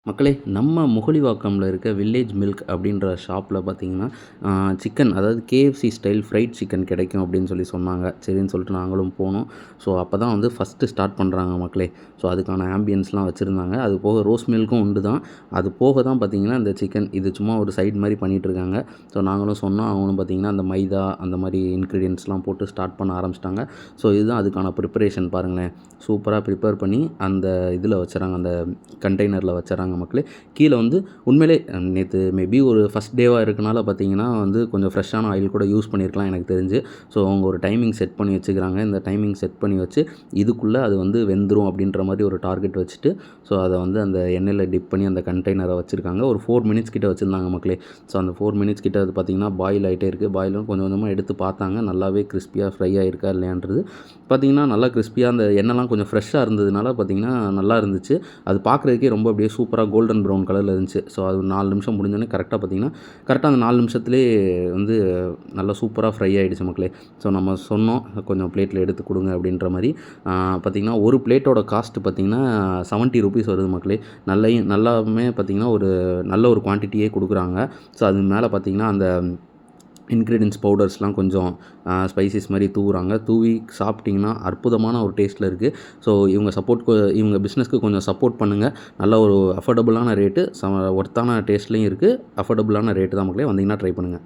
மக்களே நம்ம முகலிவாக்கம்ல இருக்க வில்லேஜ் மில்க் அப்படின்ற ஷாப்பில் பார்த்தீங்கன்னா சிக்கன் அதாவது கேஎஃப்சி ஸ்டைல் ஃப்ரைட் சிக்கன் கிடைக்கும் அப்படின்னு சொன்னாங்க. சரின்னு சொல்லிட்டு நாங்களும் போனோம். ஸோ அப்போ தான் வந்து ஃபஸ்ட்டு ஸ்டார்ட் பண்ணுறாங்க மக்களே. ஸோ அதுக்கான ஆம்பியன்ஸ்லாம் வச்சுருந்தாங்க. அது போக ரோஸ் மில்க்கும் உண்டு தான். அது போக தான் பார்த்தீங்கன்னா இந்த சிக்கன் இது சும்மா ஒரு சைட் மாதிரி பண்ணிகிட்ருக்காங்க. ஸோ நாங்களும் சொன்னோம். அவங்களும் பார்த்தீங்கன்னா அந்த மைதா அந்த மாதிரி இன்க்ரீடியன்ட்ஸ்லாம் போட்டு ஸ்டார்ட் பண்ண ஆரம்பிச்சிட்டாங்க. ஸோ இதுதான் அதுக்கான ப்ரிப்பரேஷன் பாருங்களேன். சூப்பராக ப்ரிப்பேர் பண்ணி அந்த இதில் வச்சுறாங்க, அந்த கண்டெய்னரில் வச்சுறாங்க மக்களே. கீழே வந்து உண்மையிலே நேற்று மேபி ஒரு ஃபஸ்ட் டேவாக இருக்கனால பார்த்தீங்கன்னா வந்து கொஞ்சம் ஃப்ரெஷ்ஷான ஆயில் கூட யூஸ் பண்ணியிருக்கலாம் எனக்கு தெரிஞ்சு. ஸோ அவங்க ஒரு டைமிங் செட் பண்ணி வச்சுக்கிறாங்க. இந்த டைமிங் செட் பண்ணி வச்சு இதுக்குள்ளே அது வந்து வெந்துடும் அப்படின்ற மாதிரி ஒரு டார்கெட் வச்சுட்டு ஸோ அதை வந்து அந்த எண்ணெயில் டிப் பண்ணி அந்த கண்டெய்னரை வச்சுருக்காங்க. ஒரு 4 மினிட்ஸ் கிட்ட வச்சுருந்தாங்க மக்களே. ஸோ அந்த 4 மினிட்ஸ் கிட்ட அது பார்த்திங்கன்னா பாயில் ஆகிட்டே இருக்குது. பாயிலும் கொஞ்சம் கொஞ்சமாக எடுத்து பார்த்தாங்க. நல்லாவே கிறிஸ்பியாக ஃப்ரை ஆகிருக்கா இல்லையான்றது பார்த்திங்கன்னா நல்லா கிறிஸ்பியாக அந்த எண்ணெய்லாம் கொஞ்சம் ஃப்ரெஷ்ஷாக இருந்ததுனால பார்த்திங்கன்னா நல்லா இருந்துச்சு. அது பார்க்குறதுக்கே ரொம்ப அப்படியே சூப்பராக கோல்டன் ப்ரௌன் கலரில் இருந்துச்சு. ஸோ அது 4 நிமிஷம் முடிஞ்சோடனே கரெக்டாக பார்த்திங்கன்னா கரெக்டாக அந்த 4 நிமிஷத்துலேயே வந்து நல்லா சூப்பராக ஃப்ரை ஆகிடுச்சு மக்களே. ஸோ நம்ம சொன்னோம் கொஞ்சம் பிளேட்டில் எடுத்து கொடுங்க அப்படின்ற மாதிரி. பார்த்திங்கன்னா ஒரு பிளேட்டோட காஸ்ட்டு பார்த்திங்கன்னா 70 ருபீஸ் வருது மக்களே. நல்லாவுமே பார்த்திங்கன்னா ஒரு நல்ல ஒரு குவான்டிட்டியே கொடுக்குறாங்க. ஸோ அது மேலே பார்த்திங்கன்னா அந்த இன்க்ரீடியன்ஸ் பவுடர்ஸ்லாம் கொஞ்சம் ஸ்பைசஸ் மாதிரி தூவுறாங்க. தூவி சாப்பிட்டிங்கன்னா அற்புதமான ஒரு டேஸ்ட்டில் இருக்குது. ஸோ இவங்க பிஸ்னஸ்க்கு கொஞ்சம் சப்போர்ட் பண்ணுங்கள். நல்ல ஒரு அஃபோர்டபுளான ரேட்டு, ஒர்த்தான டேஸ்ட்லேயும் இருக்குது. அஃபோர்டபுளான ரேட்டு தான் மக்களே. வந்தீங்கன்னா ட்ரை பண்ணுங்கள்.